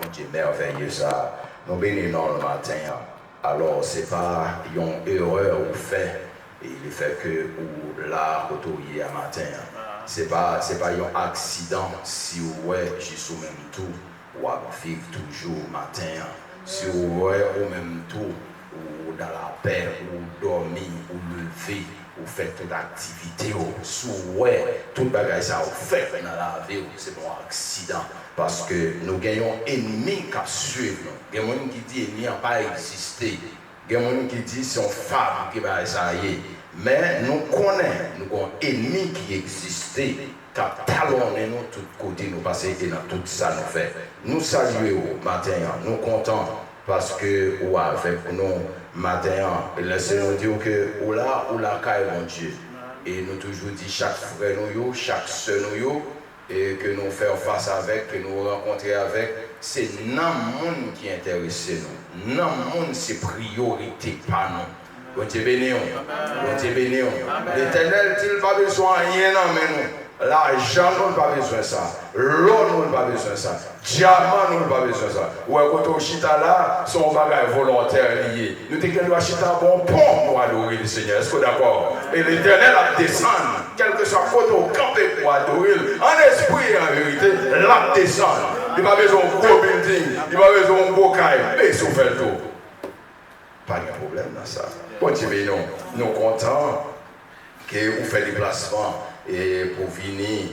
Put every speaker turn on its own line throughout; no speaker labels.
bon Dieu merveilleux ça. Nous bénissons le matin. Alors, ce n'est pas une erreur ou fait, et le fait que ou là, autorisé à matin. Ce n'est pas un accident si vous ouais, j'y sous même tout, ou à vivre toujours matin. Si vous ouais, ou même tout, ou dans la paix, ou dormir, ou lever, ou faire toute activité, ou sous ouais, tout bagage ça vous fait dans la vie, c'est un accident. Parce que nous gagnons ennemis qui suivent nous. Il y a des gens qui disent qu'il n'y a pas existé. Il y a des gens qui disent que c'est une femme qui va essayer. Mais nous connaissons, nous avons ennemis qui existent, qui talonnent nous de tous côtés, nous passer et dans tout ça nous fait. Nous saluons matin, nous comptons parce que ou avec nous matin, laissez-nous dire que ou là, caille mon Dieu. Et nous toujours dit chaque frère nous, chaque soeur nous, et que nous faisons face avec, que nous rencontrons avec, c'est non monde qui intéresse nous. Non monde c'est priorité pas nous. Bon Dieu béni. Bon Dieu béni. L'Éternel, il n'a pas besoin de rien dans nous. L'argent, nous n'a pas besoin de ça. L'eau, nous n'a pas besoin de ça. Diamant, nous n'a pas besoin de ça. Ou quand on chita là, son bagage volontaire lié. Nous devons chita bon pont pour adorer le Seigneur. Est-ce que d'accord? Et l'Éternel a descendu, quel que soit côté au campé pour adorer. En esprit et en vérité, la descend. Il n'a pas besoin de gros building, il n'a pas besoin de beau caille. Mais il fait le tour. Pas de problème dans ça. Bon Dieu, nous sommes contents que vous faites des placements et pour venir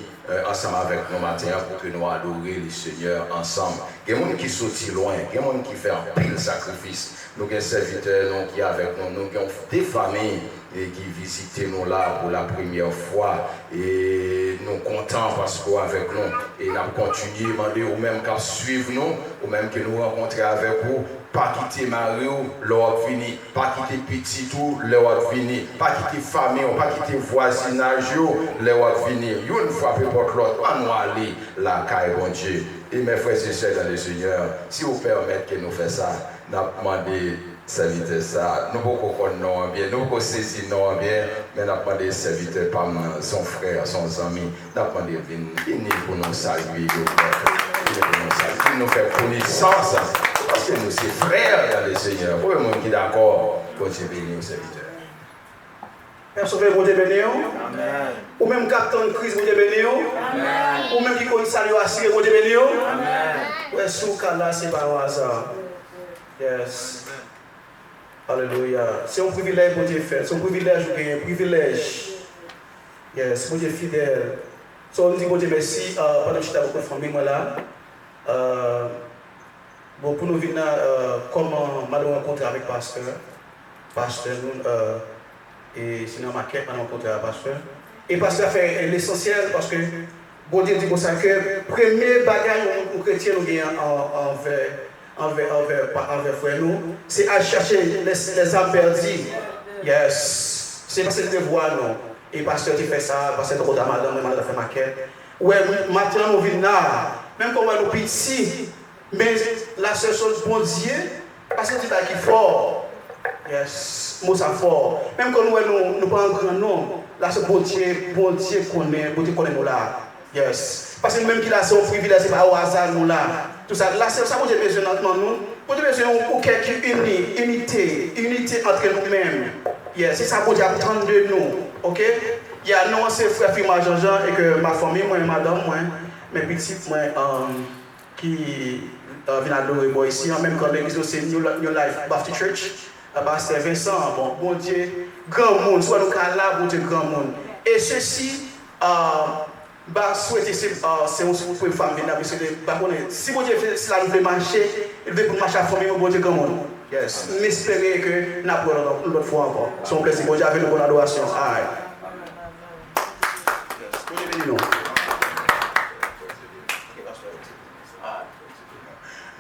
ensemble avec nous matin pour que nous adorions le Seigneur ensemble. Il y a des gens qui sont loin, il y a des gens qui font un pile sacrifice. Nous avons des serviteurs qui sont avec nous, nous avons des familles qui visitent nous là pour la première fois. Et nous sommes contents parce qu'avec nous, et nous continuons à demander aux mêmes qui suivent nous, aux mêmes que nous rencontrons avec vous. Pas quitter Mario, l'heure fini. Pas quitter petit tout, l'heure fini. Pas quitter famille, pas quitter voisinage, l'heure fini. Une fois pour l'autre, on nous aller la caille, bon Dieu. Et mes frères et sœurs dans le Seigneur, si vous permettez que nous fassions ça, nous demandons serviteur ça. Nous ne pouvons pas connaître bien, nous ne pouvons pas saisir non bien, mais nous demandons serviteur par son frère, son ami. Nous demandons de venir pour nous saluer, pour nous faire connaissance. Parce que nous sommes frères dans le Seigneur. Pour le monde qui est d'accord, pour Dieu bénir au serviteur.
Personne veut pour Dieu bénir. Ou même capitaine de crise pour Dieu bénir. Ou même qui connaît salut assis pour Dieu bénir. Ouais, sous là, c'est pas un hasard. Yes. Alléluia. C'est un privilège pour Dieu faire. C'est un privilège pour gagner. Un privilège. Yes, pour Dieu fidèle. So, on dit pour Dieu merci. Pendant que j'étais avec ma famille, moi là. Bon, pour nous venir comment nous rencontrer avec pasteur, et sinon ma quête, nous rencontrer avec pasteur. Et pasteur fait l'essentiel parce que bon Dieu dit pour ça que le premier bagage pour chrétien nous gagne envers frère nous, c'est à chercher les âmes perdues. Yes, c'est parce que tu vois non. Et pasteur qui fait ça, pasteur de madame fait ma quête. Ouais, maintenant nous venons là, même quand nous petits. Mais la seule chose, bon Dieu, parce que tu as qui fort, yes, mot ça fort. Même quand nous pas un grand nom, là c'est bon Dieu connaît nous là, yes. Parce que même qu'il a son privilège, c'est pas au hasard nous là. Tout ça, là c'est ça bon Dieu besoin dans nous. Bon Dieu besoin pour quelque unité entre nous-mêmes. Yes, c'est ça bon Dieu attend de nous, ok? Il y a non c'est frère Fima Jean-Jean et que ma famille, moi, madame, moi, mes petites, moi, qui vient adorer moi ici, en même temps l'église c'est New Life Baptist Church, pasteur Vincent, bon Dieu, grand monde, soit nous là, bon Dieu, grand monde. Et ceci, souhaiter c'est pour une femme venir, parce que si bon Dieu fait cela, nous veut marcher, il veut marcher à la famille, bon Dieu, grand monde. Yes, m'espérer que nous avons l'autre fois encore. C'est un plaisir, bon Dieu, avec une bonne adoration. Aïe.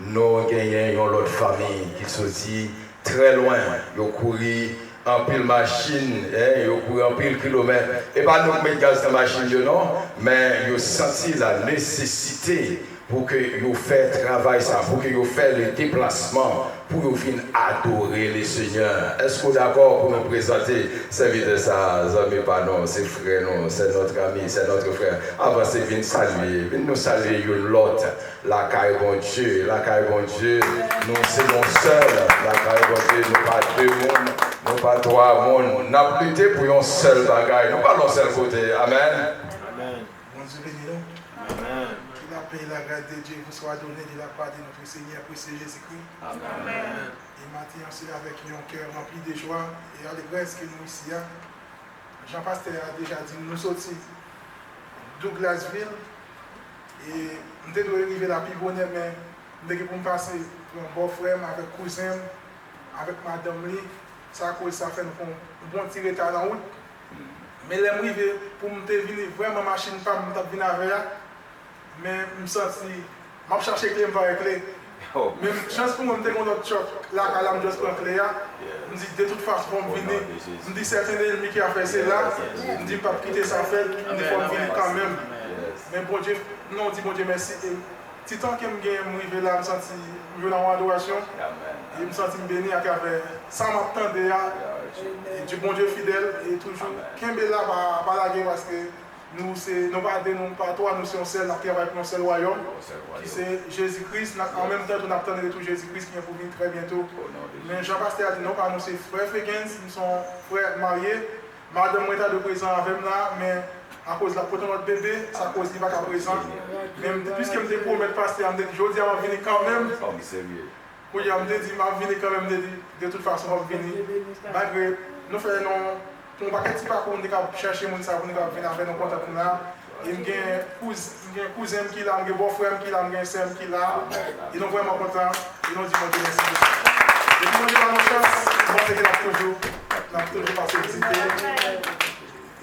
Nous gagnons l'autre famille qui sortit très loin. Ils courent en pile machine, ils courent en pile kilomètre. Et pas nous mettre gaz dans la machine, non, mais ils ont senti la nécessité pour que vous faites travail ça, pour que vous faites le déplacement, pour que vous venir adorer le Seigneur. Est-ce que vous êtes d'accord pour nous présenter serviteur ça, amis pas non, c'est frère non, c'est notre ami, c'est notre frère. Avancez, venez saluer, venez nous saluer une l'autre. La caille bon Dieu, nous sommes seuls. La caille bon Dieu, nous pas deux mondes, nous pas trois mondes. Nous avons lutté pour un seul bagaille, nous pas l'autre seul côté. Amen.
Amen. Bon Dieu béni nous. Amen. Que la paix et la grâce de Dieu vous soient données de la part de notre Seigneur Christ Jésus-Christ. Amen. Et maintenant, c'est avec un cœur rempli de joie et allégresse que nous ici. Jean-Pasteur a déjà dit, nous sortis Douglasville et nous devons arriver à la plus bonne, mais nous devons passer pour un beau frère avec cousin, avec madame Lee. Ça cause ça fait un bon petit retard dans la route. Mais les arrivé pour me venir vraiment machine pas me venir avec là. Mais je me sens je cherche clé me avec clé. Mais chance pour moi me mon autre choc là quand je prends clé là. Me dit de toute façon pour me venir. Me dit certains ennemis qui a fait c'est là. Me dit pas quitter ça fait, me dit faut me venir quand même. Mais bon Dieu, non dit bon Dieu merci. Petit temps que me arrivé là, me senti je dans adoration. Et me senti béni à travers ça m'attendait et du bon Dieu fidèle et toujours Kembe là par la guerre parce que nous pas toi, nous sommes seuls, nous travaillons avec un seul royaume qui c'est Jésus-Christ. En même temps, nous attendons tout Jésus-Christ qui vient pour venir très bientôt. Mais Jean-Pasteur a dit non, pas nous c'est frère Fegens, nous sommes frères mariés. Madame est de présent avec nous, mais à cause de la proton de notre bébé, ça cause qu'il va pas présent. Même puisque je me promets de passer, je me dis, je vais venir quand même. Oui, je me dis, je vais venir quand même, de toute façon, je vais venir. Malgré, nous faisons un paquet de parcours, nous avons cherché mon ça, nous avons venir avec nos contacts là. Et j'ai un cousin qui est là, j'ai un beau-frère qui est là, j'ai un sœur qui est là. Ils sont vraiment contents, ils nous disent, bon Dieu, merci. Et puis, on dit, pas nos chances, on va toujours passer visiter.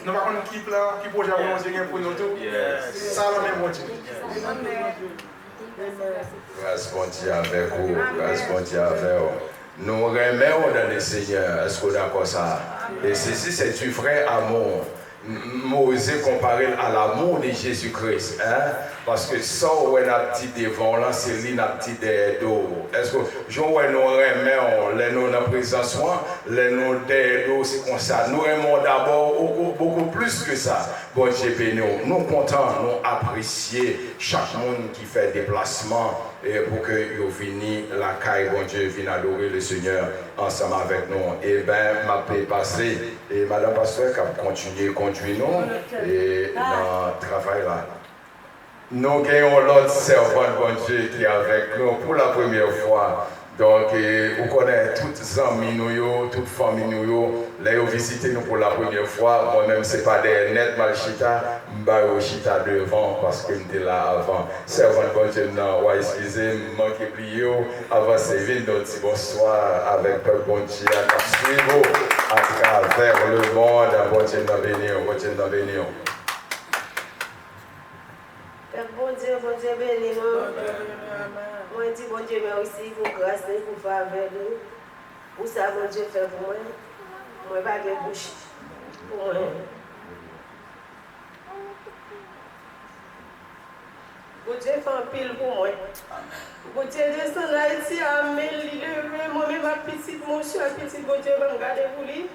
Nous avons une équipe là qui peut jouer pour nous tous. Ça, la même bon Dieu.
Grâce bon Dieu avec vous, grâce bon Dieu avec vous. Nous remettons dans le Seigneur. Est-ce que vous d'accord ça? Et ceci, c'est du vrai amour. M'oser comparer à l'amour de Jésus-Christ. Hein? Parce que ça, on a petit devant là, c'est lui, un petit derrière. Est-ce que je vois nous remettons les noms de présence, les noms derrière, c'est comme ça. Nous aimons d'abord beaucoup plus que ça. Bon Dieu béni, nous comptons, nous apprécions chaque monde qui fait déplacement et pour que vous veniez la caille, bon Dieu, vienne adorer le Seigneur ensemble avec nous. Et bien, ma paix passée, et Madame Pasteur qui a continué à conduire nous et dans le travail là. Nous gagnons l'autre servant de bon Dieu qui est avec nous pour la première fois. Donc, vous connaissez toutes les amis, toutes les familles, là, vous visitez nous pour la première fois. Moi-même, ce n'est pas des nets malchita, je suis chita devant parce que j'étais là avant. Servant de bon Dieu, non, excusez, je manque oublié. Avant, c'est vite notre petit bonsoir avec le bon Dieu à suivre à travers le monde. Bon Dieu, nous bénir, bon Dieu, nous bénir.
Bon Dieu béni, moi dis bon Dieu merci pour grâce et pour faveur. Pour ça, bon Dieu fait pour moi. Moi, pas de bouche. Pour moi. Bon Dieu fait un pile pour moi. Bon Dieu descend d'Haïti à Amélie, moi-même ma petite, mon cher petit, bon Dieu va me garder pour lui.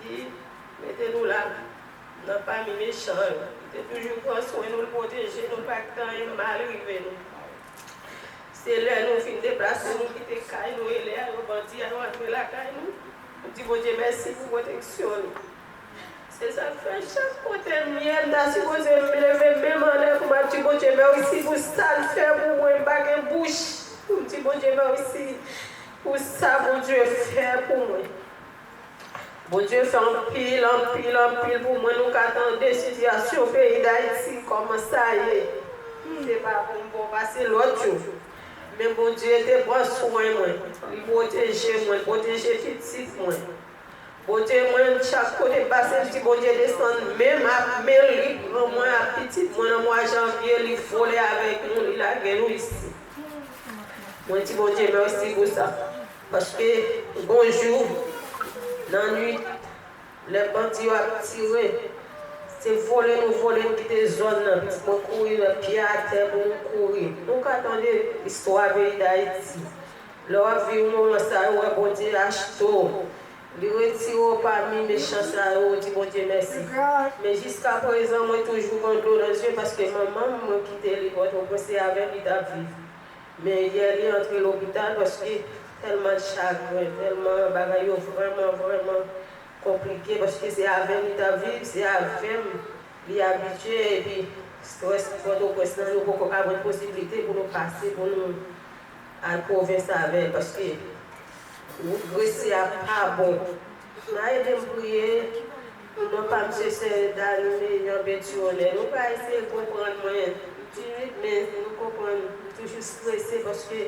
Il mettez-nous là. Nous n'avons pas mis méchant. Il était toujours prendre soin de nous protéger, nous pas tant et mal arriver. C'est là nous finissons de déplacer, nous quitter caille, nous et là, nous bandits, nous entrer la caille, nous. Nous disons, bon Dieu, merci pour votre protection. C'est ça fait chaque côté miel, si vous avez levé même en l'air pour me dire, bon Dieu, merci pour ça, le faire pour moi, une bouche. Nous disons, bon Dieu, merci pour ça, bon Dieu, faire pour moi. Bon Dieu fait un pile pour moi, nous attendons des situations au pays d'Haïti, comment ça y est. C'est pas pour passer l'autre jour. Mais bon Dieu était bon soin, il protégeait moi, protégeait petit moi. Bon Dieu, moi, chaque côté passé, je dis, bon Dieu descend, même à Mélie, moi, à petit, moi, dans le mois de janvier, il volait avec nous, il a gagné nous ici. Moi, je dis, bon Dieu, merci pour ça. Parce que, bonjour. Dans la nuit, les bandits ont tiré. c'est voler, nous voler, nous quitter zone, nous courir, pied à terre pour nous courir. Nous attendons l'histoire d'Haïti. Leur vie, nous, ça, bon Dieu, achetons. Le retire parmi mes méchants, ça, dit bon Dieu, merci. Mais jusqu'à présent, moi, toujours contre l'eau dans les yeux parce que maman m'a quitté l'école, donc c'est avec lui à vivre. Mais hier, il est entré à l'hôpital parce que tellement de chagrin, tellement de bagaille, vraiment compliqué parce que c'est avec lui à vivre, c'est avec lui habitué et puis stress, quand on presse, nous n'avons pas de possibilité pour nous passer, pour nous à la province avec parce que c'est pas bon. Nous avons prié, nous n'avons pas cherché d'animer, nous avons bétonné. Nous pas essayer de comprendre moyen. Mais nous comprenons toujours stressé parce que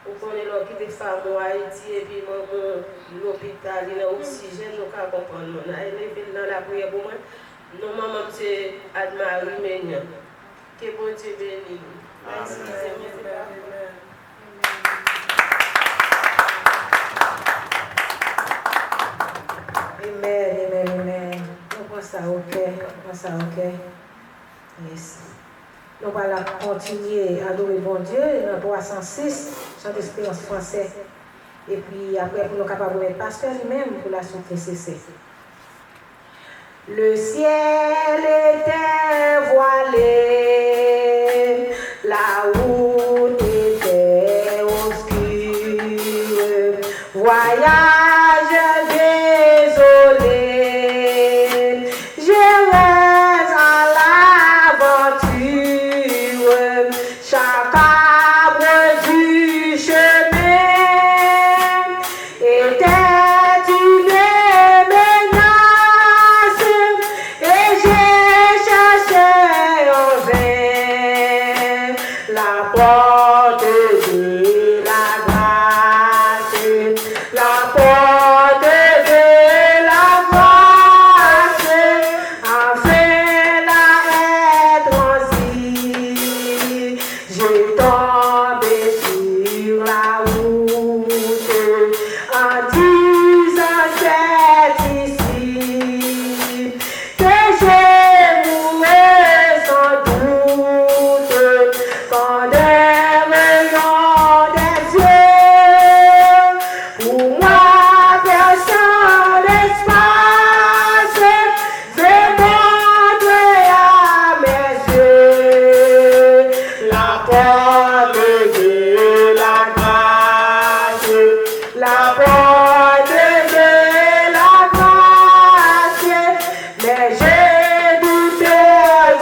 nous connaissons qui des femmes en Haïti et puis l'hôpital, il y a l'oxygène, nous ne comprenons pas. Nous avons élevé dans la prière pour moi. Nous, maman, c'est Admarie Ménian. Que bon Dieu bénisse. Merci, Seigneur.
Amen. Nous prenons ça au cœur. Yes. Nous allons continuer à adorer bon Dieu dans 306, chant d'espérance français. Et puis après, pour nous capables de mettre pasteur lui-même pour la suite nécessaire. Le ciel était voilé, la route était obscure. Voyage désolé, j'irai à l'aventure, chaque arbre du chemin était une menace, et j'ai cherché en vain la porte de la grâce, la porte de la grâce, afin la transie. J'ai tombé sur la route en disant c'est ici que j'ai mouru sans doute quand des rayons des yeux pour moi personne l'espace fait montrer à mes yeux la porte de la grâce, la porte de la grâce, mais j'ai douté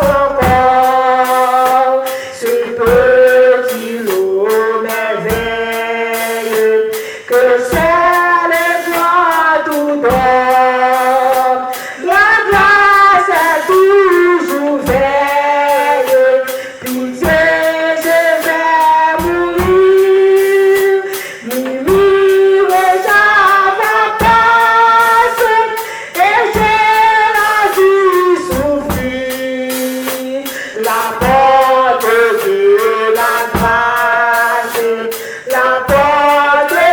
encore ce petit lot merveille que c'est le grand tout d'or. La grâce est toujours veille, pitié, je vais mourir, mourir j'avais passe, et j'ai la vie souffrir. La porte de la grâce, la porte de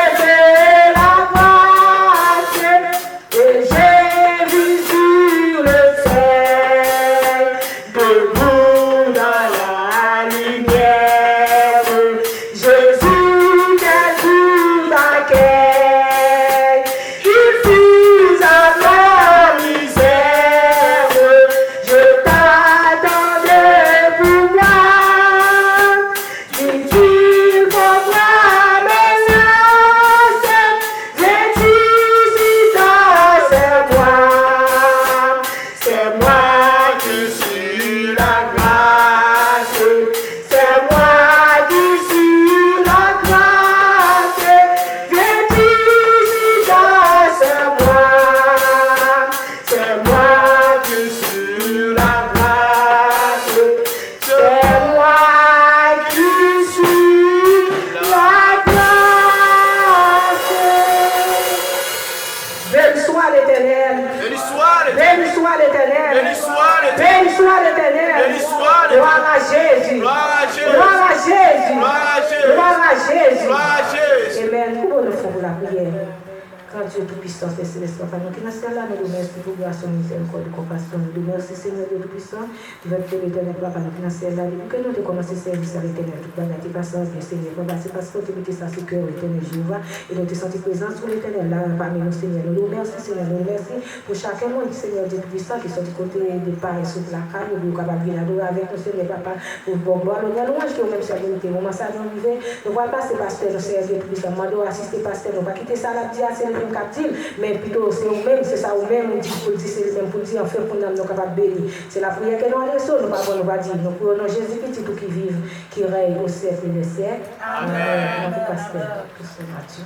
Dieu Tout-Puissant, Père Céleste, Papa, nous qui dans ce là, nous vous remercions pour grâce, miséricorde, compassion. Nous vous remercions, Seigneur Dieu Tout-Puissant, qui va te l'éternel, Papa, nous qui dans ce là, depuis que nous avons commencé ce service à l'éternel, tout le monde passe bien, Seigneur, c'est parce que tu as ça sur le cœur, l'éternel Jéhovah, et nous te senti présent sur l'éternel là, parmi nous, Seigneur. Nous vous remercions, Seigneur, nous vous remercions pour chacun, Seigneur Dieu Tout-Puissant, qui sont du côté des paris sur la carte, nous sommes capables de adorer avec nous, Seigneur, Papa, pour bon gloire, l'honneur, louange, qui est au même serviteur. Au moment ça, nous vivons, nous voyons pas ces pasteurs, nous Seigneur Dieu Tout-Puissant, nous assister pasteur, nous pas quitter ça, la dire, c'est le même captif, mais plutôt c'est nous-mêmes, c'est ça, nous-mêmes, on dit pour dire, c'est le même pour dire, en fait, pour nous, nous capables de bénir. C'est la prière que nous adressons, nous ne pas dire, nous prions Jésus-Christ, tout qui vive, qui règne au siècle des siècles. Amen. Notre pasteur, tout ce matin.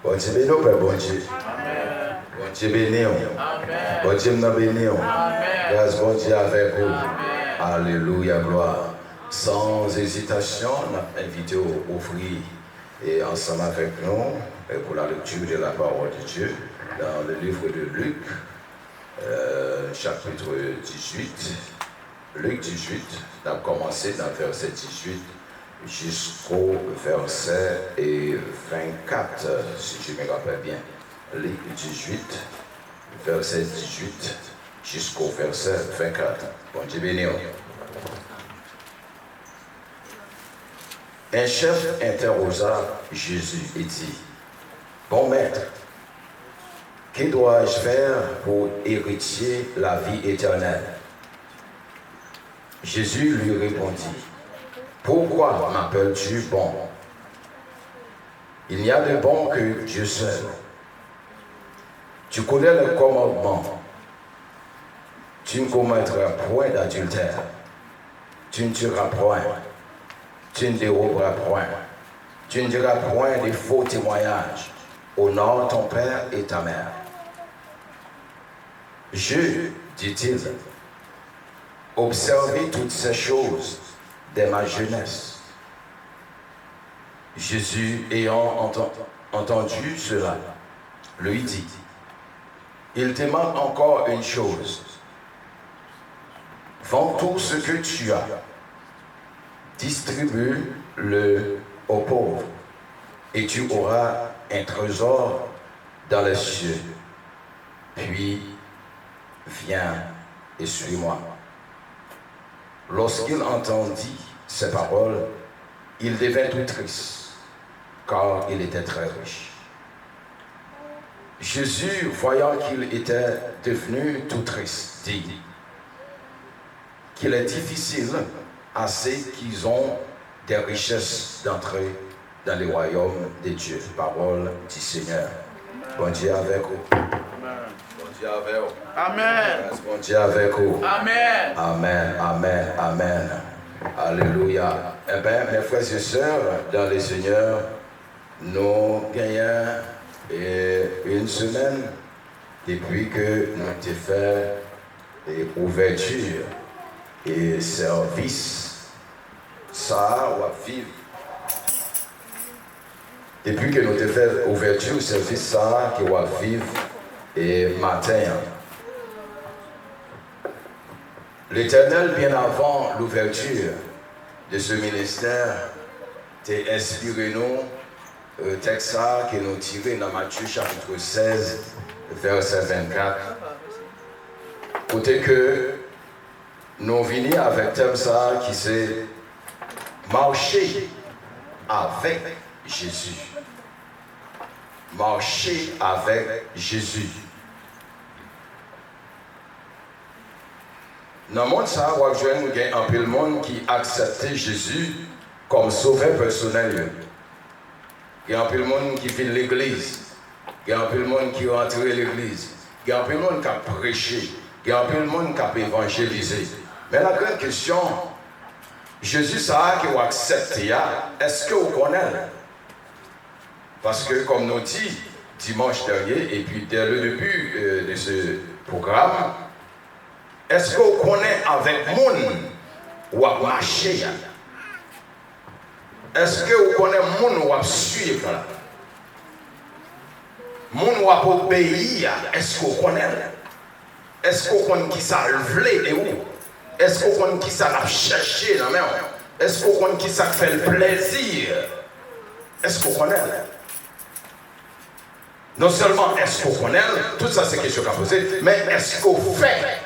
Bon Dieu béni, Père bon Dieu. Bon Dieu béni. Bon Dieu nous béni. Grâce bon Dieu avec vous. Alléluia, gloire. Sans hésitation, on a invité à offrir et ensemble avec nous pour la lecture de la parole de Dieu dans le livre de Luc, chapitre 18. Luc 18, on a commencé dans le verset 18 jusqu'au verset 24, si je me rappelle bien. Luc 18, verset 18 jusqu'au verset 24. Bon Dieu béni. Un chef interrosa Jésus et dit, « Bon maître, que dois-je faire pour hériter la vie éternelle ?» Jésus lui répondit, « Pourquoi m'appelles-tu bon? Il n'y a de bon que Dieu seul. Tu connais le commandement. Tu ne commettras point d'adultère. Tu ne tueras point. Tu ne déroberas point. Tu ne diras point de faux témoignages. Honore ton père et ta mère. » Je, dit-il, observé toutes ces choses dès ma jeunesse. Jésus, ayant entendu cela, lui dit, « Il te manque encore une chose. Vends tout ce que tu as. Distribue-le aux pauvres, et tu auras un trésor dans les cieux. Puis, viens et suis-moi. » Lorsqu'il entendit ces paroles, il devint tout triste, car il était très riche. Jésus, voyant qu'il était devenu tout triste, dit qu'il est difficile à ceux qui ont des richesses d'entrer dans le royaume de Dieu. Parole du Seigneur. Bon Dieu avec vous. Bon Dieu avec vous.
Amen.
Bon Dieu avec vous.
Amen.
Amen, amen, amen. Alléluia. Eh bien, mes frères et sœurs, dans le Seigneur, nous gagnons une semaine depuis que nous avons fait ouverture et service. Ça va vivre. Depuis que nous avons fait ouverture, service, ça qui va vivre et matin. L'Éternel, bien avant l'ouverture de ce ministère, t'a inspiré nous, texte que nous tirons dans Matthieu chapitre 16, verset 24. Côté que nous venons avec thème ça qui c'est marcher avec Jésus. Marcher avec Jésus. Dans le monde, ça, il y a un peu de monde qui accepte Jésus comme sauveur personnel. Il y a un peu de monde qui vient de l'église. Il y a un peu de monde qui rentre à l'église. Il y a un peu de monde qui a prêché. Il y a un peu de monde qui a évangélisé. Mais la grande question, Jésus, ça qui a accepté, est-ce que vous connaissez? Parce que, comme nous dit dimanche dernier, et puis dès le début de ce programme, est-ce que vous connaissez avec monde ou à marcher? Est-ce que vous connaissez monde ou à suivre? Monde ou à obéir? Est-ce que vous connaissez? Est-ce que vous connaissez qui ça levé et où? Est-ce que vous connaissez qui ça l'a cherché dans la main? Est-ce qu'on connaît qui ça fait le plaisir? Est-ce qu'on connaît? Non seulement est-ce qu'on connaît, tout ça c'est question à poser, mais est-ce qu'on fait?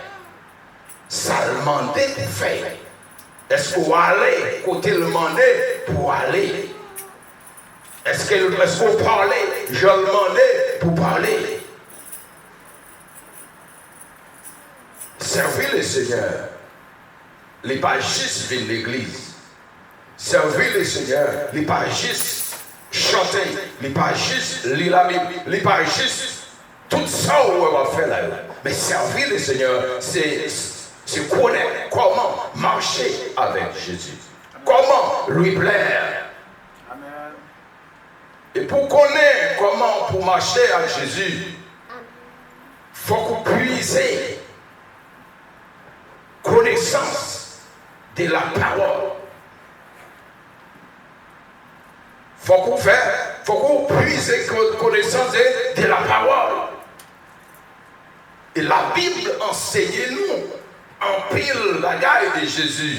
Ça demandé pour faire. Est-ce qu'on va aller côté le demander pour aller? Est-ce qu'on parle? Je le demandais pour parler. Servir le Seigneur. Il n'est pas juste venir à l'église. Servir le Seigneur. Il n'est pas juste chanter. Il n'est pas juste lire la Bible. Il n'est pas juste tout ça qu'on va faire là. Mais servir le Seigneur, c'est connaître comment marcher avec Jésus. Comment lui plaire.
Amen.
Et pour connaître comment pour marcher avec Jésus, il faut qu'on puise connaissance de la parole. Il faut qu'on puise connaissance de la parole. Et la Bible enseigne-nous en pile la gaille de Jésus.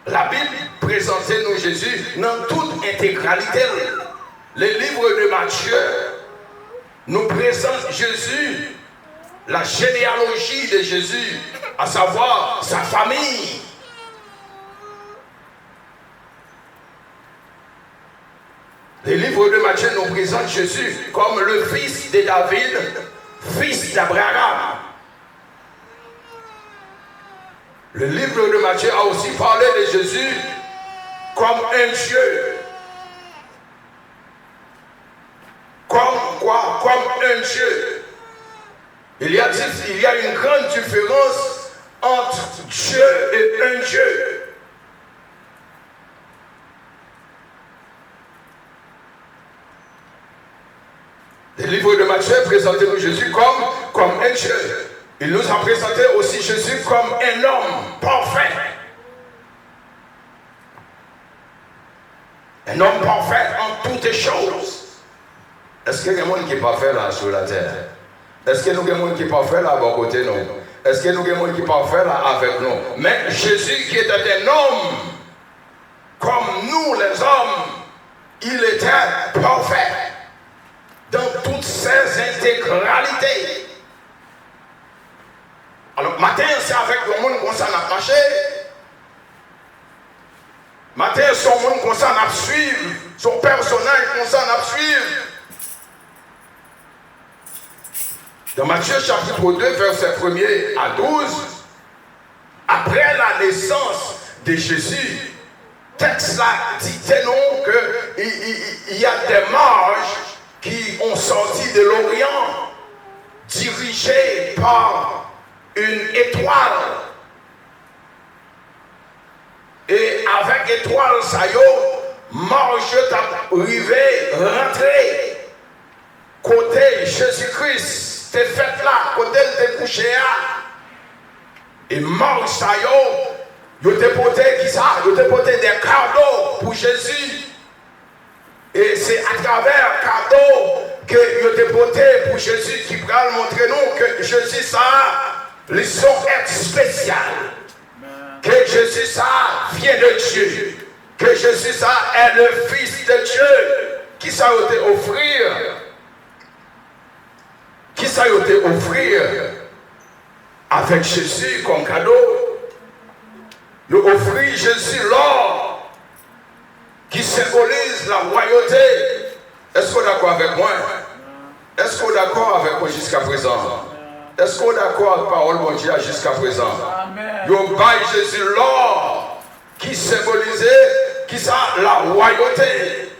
La Bible présente-nous Jésus dans toute intégralité. Le livre de Matthieu nous présente Jésus, la généalogie de Jésus, à savoir sa famille. Le livre de Matthieu nous présente Jésus comme le fils de David, fils d'Abraham. Le livre de Matthieu a aussi parlé de Jésus comme un Dieu. Comme quoi? Comme un Dieu. Il y a une grande différence entre Dieu et un Dieu. Le livre de Matthieu présente Jésus comme un Dieu. Il nous a présenté aussi Jésus comme un homme parfait. Un homme parfait en toutes les choses. Est-ce qu'il y a quelqu'un qui n'est pas fait là sur la terre? Est-ce qu'il y a quelqu'un qui n'est pas fait là à bon côté nous? Est-ce qu'il y a quelqu'un qui n'est pas fait là avec nous? Mais Jésus qui était un homme, comme nous les hommes, il était parfait dans toutes ses intégralités. Alors, matin, c'est avec le monde qu'on s'en a marché. Matin, son monde qu'on s'en a suivi. Son personnage qu'on s'en a suivi. Dans Matthieu chapitre 2, verset 1er à 12, après la naissance de Jésus, texte là dit non qu'il y a des mages qui ont sorti de l'Orient, dirigés par une étoile. Et avec étoile, ça y est, marche arrivé, rentré, côté Jésus-Christ, t'es fait là, côté le couché là. Et marche, ça y est, il t'es porté qui ça? Il t'es porté des cadeaux pour Jésus. Et c'est à travers cadeaux que il t'es porté pour Jésus qui va montrer nous que Jésus ça les sont spécial. Que Jésus ça vient de Dieu. Que Jésus ça est le Fils de Dieu. Qui ça a été offrir? Qui ça a été offrir avec Jésus comme cadeau? Il offrit Jésus l'or qui symbolise la royauté. Est-ce qu'on est d'accord avec moi? Est-ce qu'on est d'accord avec moi jusqu'à présent? Est-ce qu'on est d'accord avec la parole de Dieu jusqu'à présent? Il a Jésus l'or qui symbolisait qui ça? La royauté.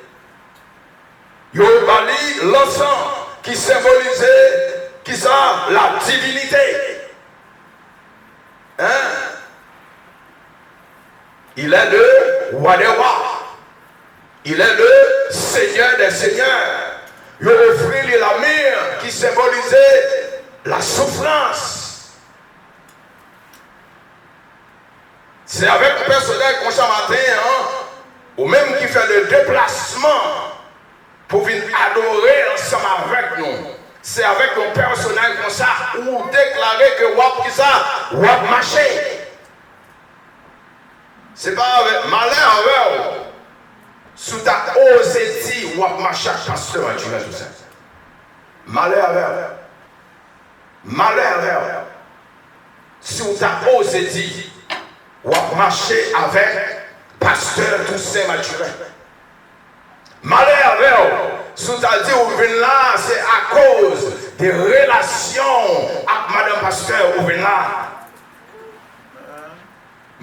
Il a l'encens qui symbolisait qui ça? La divinité. Hein? Il est le roi des rois. Il est le Seigneur des seigneurs. Il a offert la mire qui symbolisait la souffrance. C'est avec un personnage comme ça matin, hein, ou même qui fait le déplacement pour venir adorer ensemble avec nous. C'est avec un personnage comme ça où déclarer que wap qui ça, wap marcher. C'est pas avec malheur, sous ta osé dire, ou à marcher pasteur, tu vas tout ça. Malheur, sous ta osé dire, ou à marcher avec pasteur Toussaint Maturé. Malheur, sous ta dit, ou venez là, c'est à cause des relations avec madame pasteur, ou venez là.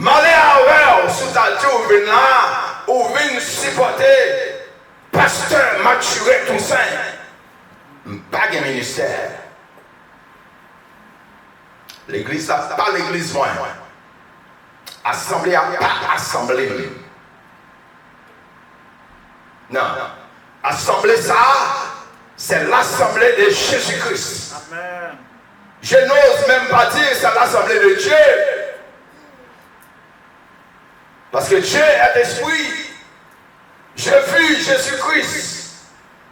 Malheur, sous ta dit, ou venez là, ou venez supporter pasteur Maturé Toussaint. Pas de ministère. L'église, ça pas l'église, moi. Assemblée à pas assemblée. Non. Assemblée, ça, c'est l'assemblée de Jésus-Christ. Amen. Je n'ose même pas dire c'est l'assemblée de Dieu. Parce que Dieu est esprit. J'ai vu Jésus-Christ.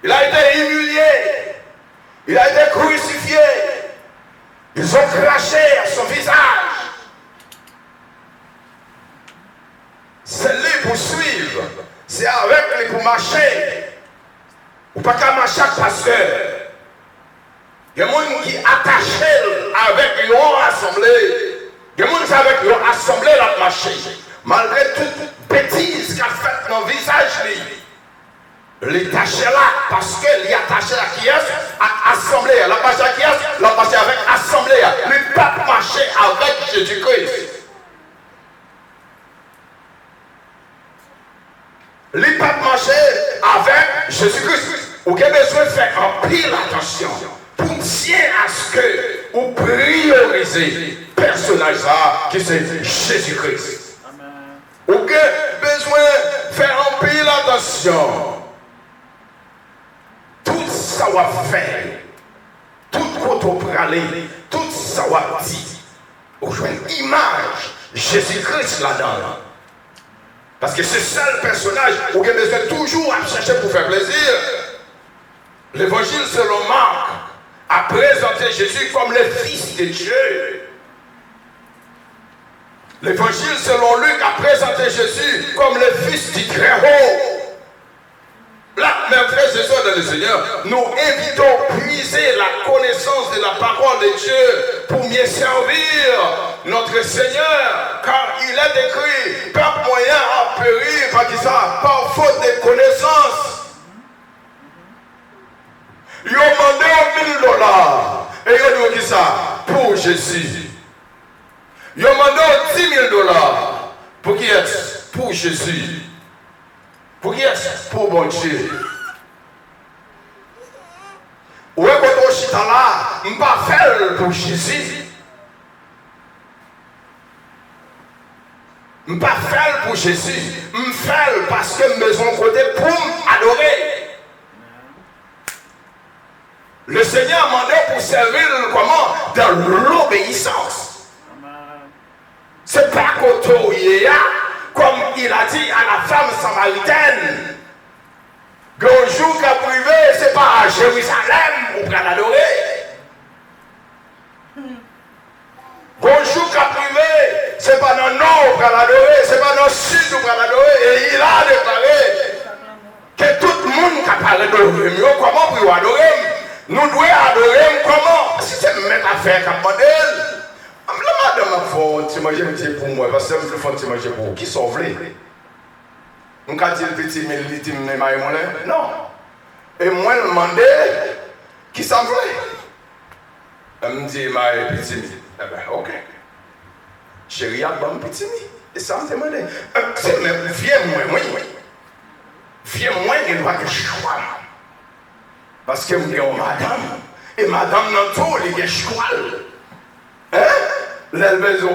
Il a été humilié. Il a été crucifié. Ils ont craché à son visage. C'est lui pour suivre. C'est avec lui pour marcher. Ou pas qu'à marcher pasteur. Il y a des gens qui attachent avec leur assemblée. Il y a des gens qui avec leur assemblée la marcher. Malgré toute bêtise qu'il a faite dans le visage, il est attaché là parce qu'il est attaché à qui est à assemblée. Il est attaché à qui est, il est attaché avec assemblée. Il ne peut pas marcher avec Jésus-Christ. Il ne peut pas marcher avec Jésus-Christ. Vous avez besoin de faire un pile attention pour tenir à ce que vous priorisez le personnage qui c'est Jésus-Christ. Vous avez besoin de faire un pile attention. Tout ça va faire, tout ce qu'on peut aller, tout ça va dire. Vous jouez une image Jésus-Christ là-dedans. Parce que c'est ça le personnage où vous avez besoin toujours à chercher pour faire plaisir. L'évangile selon Marc a présenté Jésus comme le Fils de Dieu. L'évangile selon Luc a présenté Jésus comme le Fils du Très-Haut. Là, mes frères et sœurs dans le Seigneur, nous invitons à puiser la connaissance de la parole de Dieu pour mieux servir notre Seigneur. Car il est écrit, par moyen à périr, par qui ça, par faute de connaissance. Ils ont demandé $1 000 et ils ont dit qui ça pour Jésus. Ils ont demandé $10 000 pour qui est pour Jésus. Pour qui est pour bon Dieu. Où est votre chita là? Je ne vais pas faire pour Jésus. Je ne vais pas faire pour Jésus. Je fais parce que je besoin de côté pour m'adorer. Le Seigneur m'a demandé pour servir comment? Dans l'obéissance. C'est pas qu'auto comme il a dit à la femme samaritaine. Un jour qu'a privé, c'est pas à Jérusalem où on va l'adorer. Un jour qu'a privé, c'est pas dans le nord où on va l'adorer, c'est pas dans le sud où on va l'adorer. Et il a déclaré que tout le monde qui a parlé d'adorer, comment pour adorer? Nous devons adorer comment? Si c'est mettre à faire comme modèle. La madame a fait un petit manger pour moi, parce que je fais un petit manger pour qui sont vlés. Nous avons dit le petit militaire, non. Et moi, je me demandais qui s'en voulait. Elle me dit, ma petit mi. Eh bien, ok. Chérie, a bon petit mi. Et ça me demandait. Viens-moi, viens-moi, il doit que je sois. Parce que je suis madame. Et madame, dans tout, il y a choix. Hein? L'éleveur